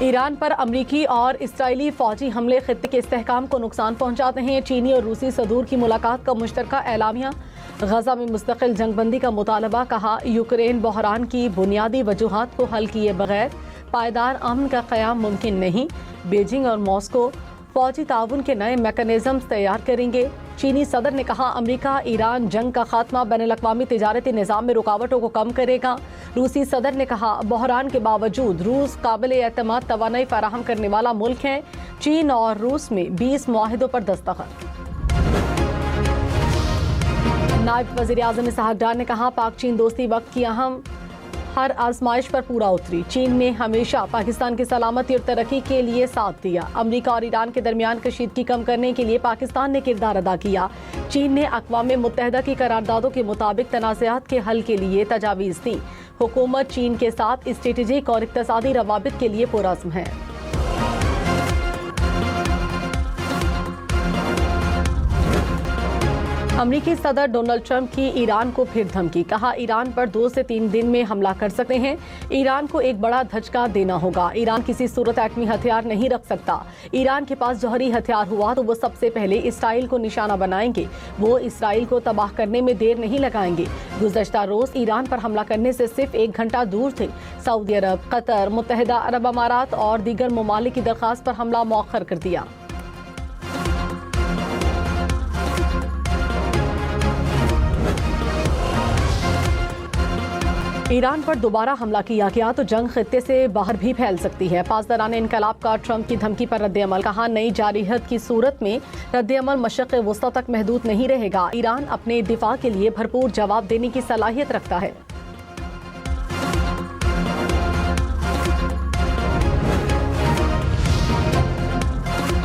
Iran पर अमरीकी और इस्राएली फौजी हमले खित्ते के इस्तेहकाम को नुकसान पहुंचाते हैं। चीनी और रूसी सदूर की मुलाकात का मुश्तरका एलामिया। गजा में मुस्तकिल जंगबंदी का मुतालबा। कहा, यूक्रेन बहरान की बुनियादी वजूहात को हल किए बगैर पायदार अमन का क़याम मुमकिन नहीं। बीजिंग और मॉस्को फौजी ताउन के नए मैकेनिज्म तैयार करेंगे। चीनी सदर ने कहा, अमरीका ईरान जंग का खात्मा बैनुल-अक़वामी तिजारती निज़ाम में रुकावटों को कम करेगा। रूसी सदर ने कहा, बहरान के बावजूद रूस काबिल एतमाद तवानाई फराहम करने वाला मुल्क है। चीन और रूस में 20 मुआहिदों पर दस्तखत। नायब वज़ीर-ए-आज़म इसहाक डार ने कहा, पाक चीन दोस्ती वक्त की अहम हर आजमाइश पर पूरा उतरी। चीन ने हमेशा पाकिस्तान की सलामती और तरक्की के लिए साथ दिया। अमरीका और ईरान के दरमियान कशीदगी कम करने के लिए पाकिस्तान ने किरदार अदा किया। चीन ने अक़वाम मुत्तहिदा की करारदादों के मुताबिक तनाज़ात के हल के लिए तजावीज़ दी। हुकूमत चीन के साथ स्ट्रेटेजिक और इक़्तिसादी रवाबित के लिए पुरअज़्म है। अमरीकी सदर डोनाल्ड ट्रंप की ईरान को फिर धमकी। कहा, ईरान पर 2 से 3 दिन में हमला कर सकते हैं। ईरान को एक बड़ा धचका देना होगा। ईरान किसी सूरत एटमी हथियार नहीं रख सकता। ईरान के पास जौहरी हथियार हुआ तो वो सबसे पहले इसराइल को निशाना बनाएंगे। वो इसराइल को तबाह करने में देर नहीं लगाएंगे। गुज़श्ता रोज ईरान पर हमला करने से सिर्फ 1 घंटा दूर थे। सऊदी अरब, कतर, मुत्तहिदा अरब अमारात और दीगर ममालिक की दरख्वास्त पर हमला मौखर कर दिया। ईरान पर दोबारा हमला किया गया तो जंग खित्ते से बाहर भी फैल सकती है। पासदारान इनकलाब का ट्रंप की धमकी पर रद्द-ए-अमल। कहा, नई जारियत की सूरत में रद्द-ए-अमल मशक़ वुस्ता तक महदूद नहीं रहेगा। ईरान अपने दिफा के लिए भरपूर जवाब देने की सलाहियत रखता है।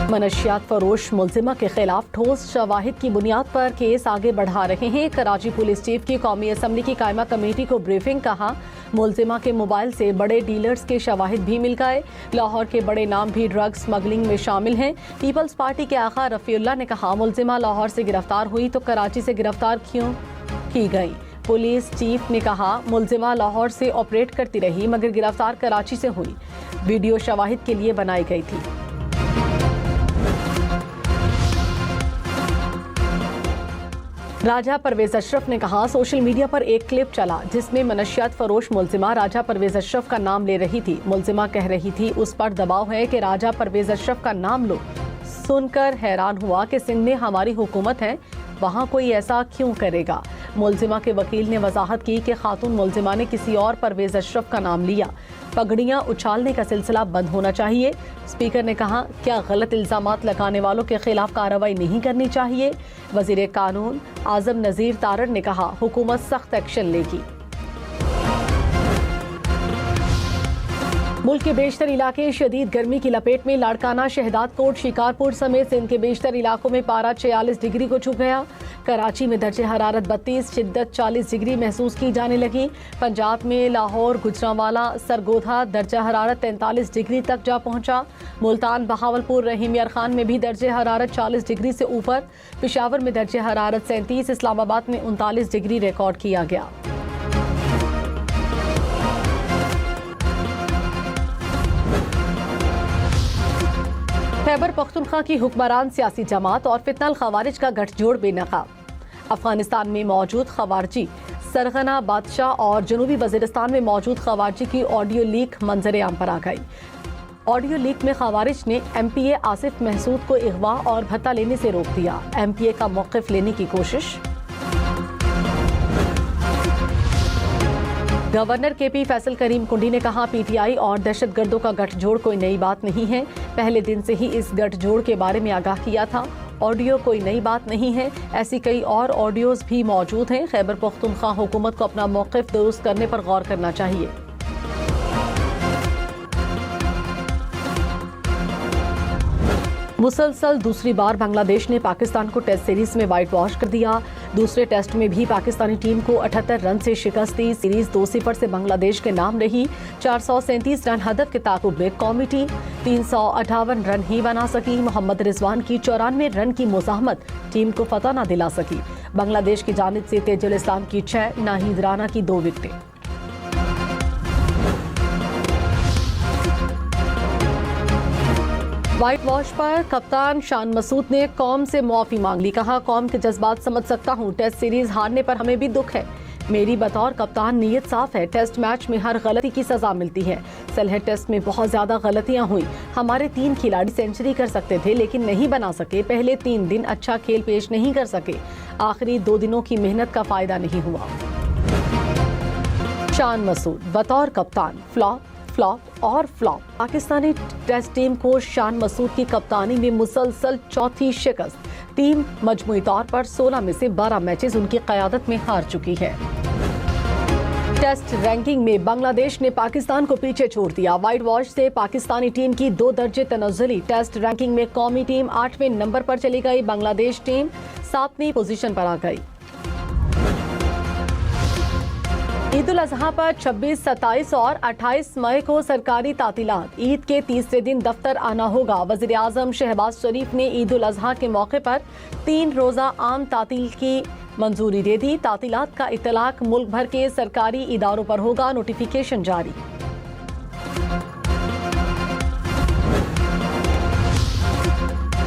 मनशियात फरोश मुलजिमा के खिलाफ ठोस शवाहिद की बुनियाद पर केस आगे बढ़ा रहे हैं। कराची पुलिस चीफ की कौमी असम्बली की कायमा कमेटी को ब्रीफिंग। कहा, मुलजिमा के मोबाइल से बड़े डीलर्स के शवाहिद भी मिल गए। लाहौर के बड़े नाम भी ड्रग स्मगलिंग में शामिल हैं। पीपल्स पार्टी के आका रफीउल्लाह ने कहा, मुलजिमा लाहौर से गिरफ्तार हुई तो कराची से गिरफ्तार क्यों की गई। पुलिस चीफ ने कहा, मुलजिमा लाहौर से ऑपरेट करती रही मगर गिरफ्तार कराची से हुई। वीडियो शवाहिद के लिए बनाई गई थी। राजा परवेज अशरफ ने कहा, सोशल मीडिया पर एक क्लिप चला जिसमें मनशियात फरोश मुलजिमा राजा परवेज अशरफ का नाम ले रही थी। मुलजिमा कह रही थी उस पर दबाव है कि राजा परवेज अशरफ का नाम लो। सुनकर हैरान हुआ कि सिंध में हमारी हुकूमत है, वहाँ कोई ऐसा क्यों करेगा। मुलजिमा के वकील ने वजाहत की कि खातून मुलजिमा ने किसी और परवेज अशरफ का नाम लिया। पगड़ियाँ उछालने का सिलसिला बंद होना चाहिए। स्पीकर ने कहा, क्या गलत इल्जामात लगाने वालों के खिलाफ कार्रवाई नहीं करनी चाहिए। वजीर कानून आजम नज़ीर तारड़ ने कहा, हुकूमत सख्त एक्शन लेगी। मुल्क के बेशतर इलाके शदीद गर्मी की लपेट में। लाड़काना, शहदादकोट, शिकारपुर समेत सिंध के बेशतर इलाकों में पारा 46 डिग्री को छू गया। कराची में दर्जे हरारत 32, शिद्दत 40 डिग्री महसूस की जाने लगी। पंजाब में लाहौर, गुजरांवाला, सरगोधा दर्जा हरारत 43 डिग्री तक जा पहुंचा। मुल्तान, बहावलपुर, रहीम यार खान में भी दर्जे हरारत 40 डिग्री से ऊपर। पेशावर में दर्जे हरारत 37, इस्लामाबाद में 39 डिग्री रिकॉर्ड किया गया। खैबर पख्तूनख्वा की हुक्मरान सियासी जमात और फितनल खवारिज का गठजोड़ बेनकाब। अफगानिस्तान में मौजूद खवारजी सरगना बादशाह और जनूबी वजीरिस्तान में मौजूद खवारजी की ऑडियो लीक मंजर आम पर आ गई। ऑडियो लीक में खवारिज ने MPA आसिफ महसूद को अगवा और भत्ता लेने से रोक दिया। MPA का मौक़िफ़ लेने की कोशिश। गवर्नर KP फैसल करीम कुंडी ने कहा, PTI और दहशतगर्दों का गठजोड़ कोई नई बात नहीं है। पहले दिन से ही इस गठजोड़ के बारे में आगाह किया था। ऑडियो कोई नई बात नहीं है। ऐसी कई और ऑडियोज भी मौजूद हैं। खैबर पख्तूनख्वा हुकूमत को अपना मौक़िफ़ दुरुस्त करने पर गौर करना चाहिए। मुसलसल दूसरी बार बांग्लादेश ने पाकिस्तान को टेस्ट सीरीज में वाइट वॉश कर दिया। दूसरे टेस्ट में भी पाकिस्तानी टीम को 78 रन से शिकस्त दी। सीरीज 2-0 से बांग्लादेश के नाम रही। 437 रन हदफ के ताकुब में कौमी टीम 358 रन ही बना सकी। मोहम्मद रिजवान की 94 रन की मुज़ाहमत टीम को फतह न दिला सकी। बांग्लादेश की जानिब से तेजुल इस्लाम की 6, नाहिद राना की 2 विकेटें। व्हाइट वॉश पर कप्तान शान मसूद ने कौम से मुआफी मांग ली। कहा, कौम के जज्बात समझ सकता हूँ, टेस्ट सीरीज हारने पर हमें भी दुख है। मेरी बतौर कप्तान नीयत साफ है। टेस्ट मैच में हर गलती की सजा मिलती है। सलहेट टेस्ट में बहुत ज्यादा गलतियां हुई। हमारे 3 खिलाड़ी सेंचुरी कर सकते थे लेकिन नहीं बना सके। पहले 3 दिन अच्छा खेल पेश नहीं कर सके। आखिरी 2 दिनों की मेहनत का फायदा नहीं हुआ। शान मसूद बतौर कप्तान फ्लॉप और फ्लॉप। पाकिस्तानी टेस्ट टीम को शान मसूद की कप्तानी में मुसलसल चौथी शिकस्त। टीम मजमूई तौर पर 16 में से 12 मैचेस उनकी क़यादत में हार चुकी है। टेस्ट रैंकिंग में बांग्लादेश ने पाकिस्तान को पीछे छोड़ दिया। व्हाइट वॉश से पाकिस्तानी टीम की 2 दर्जे तनज़्ज़ुली। टेस्ट रैंकिंग में कौमी टीम 8वें नंबर पर चली गई। बांग्लादेश टीम 7वीं पोजीशन पर आ गई। ईद उल अजहा पर 26, 27 और 28 मई को सरकारी तातीलात। ईद के तीसरे दिन दफ्तर आना होगा। वज़ीर आज़म शहबाज शरीफ ने ईद उल अजहा के मौके पर 3 रोज़ा आम तातील की मंजूरी दे दी। तातीलात का इतलाक मुल्क भर के सरकारी इदारों पर होगा। नोटिफिकेशन जारी।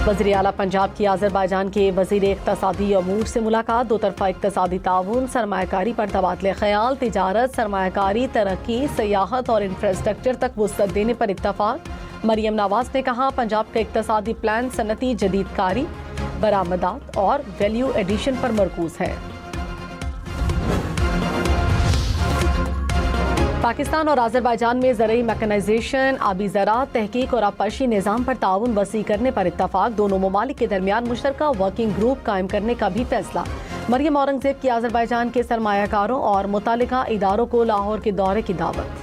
वज़ीर आला पंजाब की आज़रबाईजान के वज़ीर इक़्तिसादी अमूर से मुलाकात। 2 तरफ़ा इक़्तिसादी ताउन, सरमायाकारी पर तबादले ख्याल, तिजारत, सरमायाकारी, तरक्की, सियाहत और इंफ्रास्ट्रक्चर तक वुसअत देने पर इत्तफ़ाक़। मरियम नवाज ने कहा, पंजाब का इक़्तिसादी प्लान सनती जदीदकारी, बरामदात और वैल्यू एडिशन पर मरकूज़ है। पाकिस्तान और आज़रबाईजान में ज़रई मैकेनाइजेशन, आबी ज़राअत, तहकीक और आबपाशी निज़ाम पर ताउन वसी करने पर इत्तफ़ाक़। दोनों ममालिक के दरमियान मुश्तरका वर्किंग ग्रुप कायम करने का भी फैसला। मरियम औरंगज़ेब की आज़रबाईजान के सरमायाकारों और मुतालिका इदारों को लाहौर के दौरे की दावत।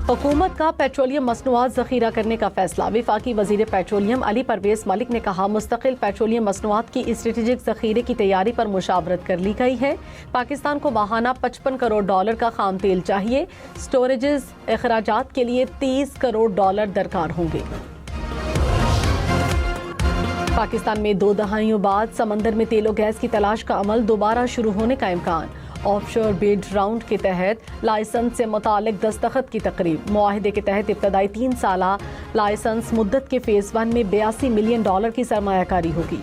हुकूमत का पेट्रोलियम मसनूआत ज़ख़ीरा करने का फैसला। वफाकी वज़ीर पेट्रोलियम अली परवेज़ मलिक ने कहा, मुस्तकिल पेट्रोलियम मसनूआत की स्ट्रेटेजिक ज़ख़ीरे की तैयारी पर मुशावरत कर ली गई है। पाकिस्तान को माहाना $55 करोड़ का खाम तेल चाहिए। स्टोरेजेस अखराजात के लिए $30 करोड़ दरकार होंगे। पाकिस्तान में 2 दहाइयों बाद समंदर में तेल और गैस की तलाश का अमल दोबारा शुरू होने का इम्कान। ऑफशोर बिड राउंड के तहत लाइसेंस से मुतालिक दस्तखत की तकरीब। मुआहिदे के तहत इब्तदाई 3 साला लाइसेंस मुद्दत के फेज़ 1 में $82 मिलियन की सरमायाकारी होगी।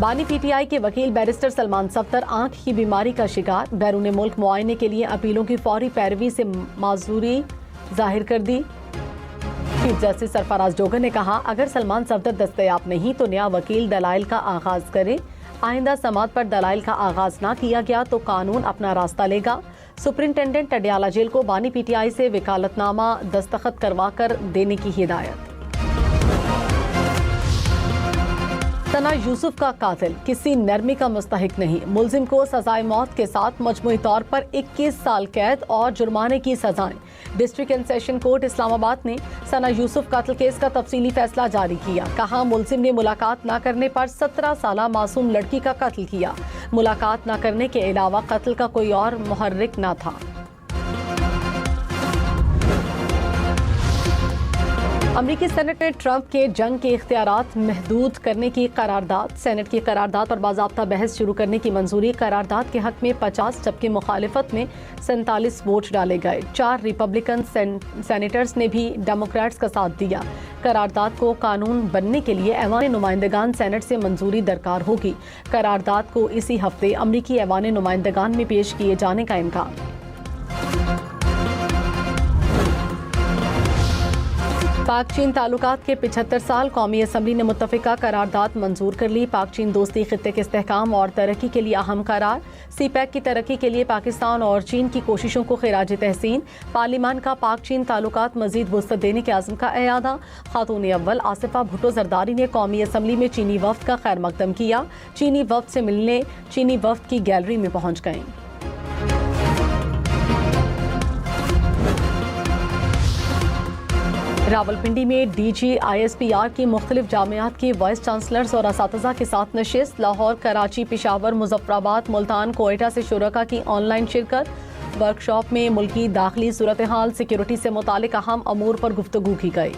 बानी PTI के वकील बैरिस्टर सलमान सफ्दर आंख की बीमारी का शिकार। बैरून मुल्क मुआयने के लिए अपीलों की फौरी पैरवी से माजूरी जाहिर कर दी। चीफ जस्टिस सरफराज डोगर ने कहा, अगर सलमान सफ्दर दस्तयाब नहीं तो नया वकील दलाइल का आगाज करे। आइंदा समात पर दलाइल का आगाज ना किया गया तो कानून अपना रास्ता लेगा। सुपरिंटेंडेंट अडयाला जेल को बानी PTI से वकालतनामा दस्तखत करवा कर देने की हिदायत। सना यूसुफ का कातिल किसी नरमी का मुस्तहिक नहीं। मुलजिम को सजाए मौत के साथ मजमूई तौर पर 21 साल कैद और जुर्माने की सजाएं। District and session court Islamabad ने सना यूसुफ कातिल केस का तफसीली फैसला जारी किया। कहा, मुलजिम ने मुलाकात न करने पर 17 साला मासूम लड़की का कत्ल किया। मुलाकात न करने के अलावा कत्ल का कोई और मुहर्रिक न था। अमरीकी सेनेट ने ट्रंप के जंग के इख्तियारात महदूद करने की करारदाद। सेनेट की करारदाद पर बाज़ाब्ता बहस शुरू करने की मंजूरी। करारदाद के हक में 50 जबकि मुखालिफत में 47 वोट डाले गए। 4 रिपब्लिकन सेनेटर्स ने भी डेमोक्रेट्स का साथ दिया। करारदाद को कानून बनने के लिए ऐवान नुमाइंदगान सेनेट से मंजूरी दरकार होगी। करारदाद को इसी हफ्ते अमरीकी ऐवान नुमाइंदगान में पेश किए जाने का इम्कान। पाक चीन ताल्लुकात के 75 साल। कौमी असम्बली ने मुत्तफ़िका करारदाद मंजूर कर ली। पाक चीन दोस्ती खित्ते के इस्तेहकाम और तरक्की के लिए अहम करार। CPEC की तरक्की के लिए पाकिस्तान और चीन की कोशिशों को खिराज तहसीन। पार्लिमान का पाक चीन ताल्लुकात मजीद वुसअत देने के आज़म का एयादा। खातून अव्वल आसिफा भुट्टो जरदारी ने कौमी असम्बली में चीनी वफ्द का खैर मकदम किया। चीनी वफ्द से मिलने चीनी वफ्द की गैलरी में पहुँच गईं। रावलपिंडी में DG ISPR की मुख्तलिफ जामियात की वाइस चांसलर्स और असातिज़ा के साथ नशिस्त। लाहौर, कराची, पेशावर, मुजफ्फराबाद, मुल्तान, कोयटा से शुरका की ऑनलाइन शिरकत। वर्कशॉप में मुल्की दाखिली सूरत हाल, सिक्योरिटी से मुतालिक अहम अमूर पर गुफ्तगू की गई।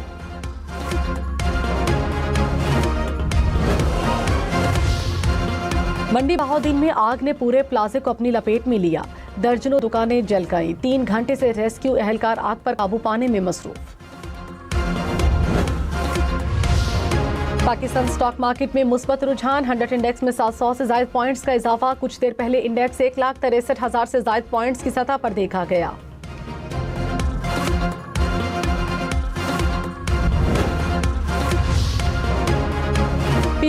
मंडी बहाउद्दीन में आग ने पूरे प्लाजे को अपनी लपेट में लिया। दर्जनों दुकानें जल गईं। 3 घंटे से रेस्क्यू एहलकार आग पर काबू पाने में मसरूफ। पाकिस्तान स्टॉक मार्केट में मुस्बत रुझान। 100 इंडेक्स में 700 से ज्यादा पॉइंट्स का इजाफा। कुछ देर पहले इंडेक्स 1,63,000 से ज्यादा पॉइंट्स की सतह पर देखा गया।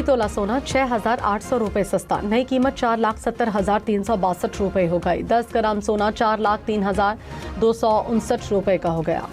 तोला सोना 6,800 रुपए सस्ता। नई कीमत 4,70,362 रुपए हो गई। 10 ग्राम सोना 4,03,259 रुपए का हो गया।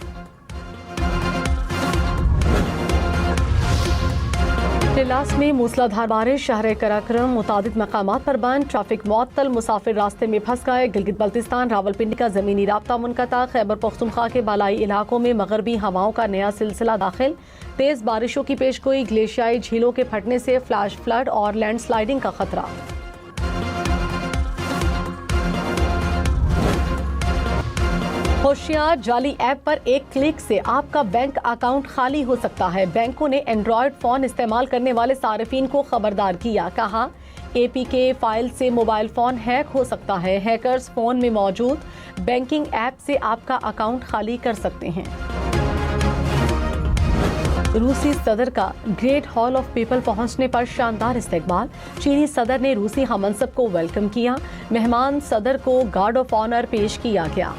टिलास में मूसलाधार बारिश। शहर कराक्रम मुतादिद मकामात पर बंद। ट्रैफिक मुअत्तल। मुसाफिर रास्ते में फंस गए। गिलगित बल्तिस्तान रावलपिंडी का जमीनी राब्ता मुनक़ता। खैबर पख्तूनख्वा के बालाई इलाकों में मगरबी हवाओं का नया सिलसिला दाखिल। तेज बारिशों की पेशगोई। ग्लेशियाई झीलों के फटने से फ्लैश फ्लड और लैंडस्लाइडिंग का खतरा। होशियार, जाली ऐप पर एक क्लिक से आपका बैंक अकाउंट खाली हो सकता है। बैंकों ने एंड्रॉयड फोन इस्तेमाल करने वाले सार्फिन को खबरदार किया। कहा, APK फाइल से मोबाइल फोन हैक हो सकता है। हैकर्स फोन में मौजूद बैंकिंग ऐप से आपका अकाउंट खाली कर सकते हैं। रूसी सदर का ग्रेट हॉल ऑफ पीपल पहुंचने पर शानदार इस्तकबाल। चीनी सदर ने रूसी हममंसब को वेलकम किया। मेहमान सदर को गार्ड ऑफ ऑनर पेश किया गया।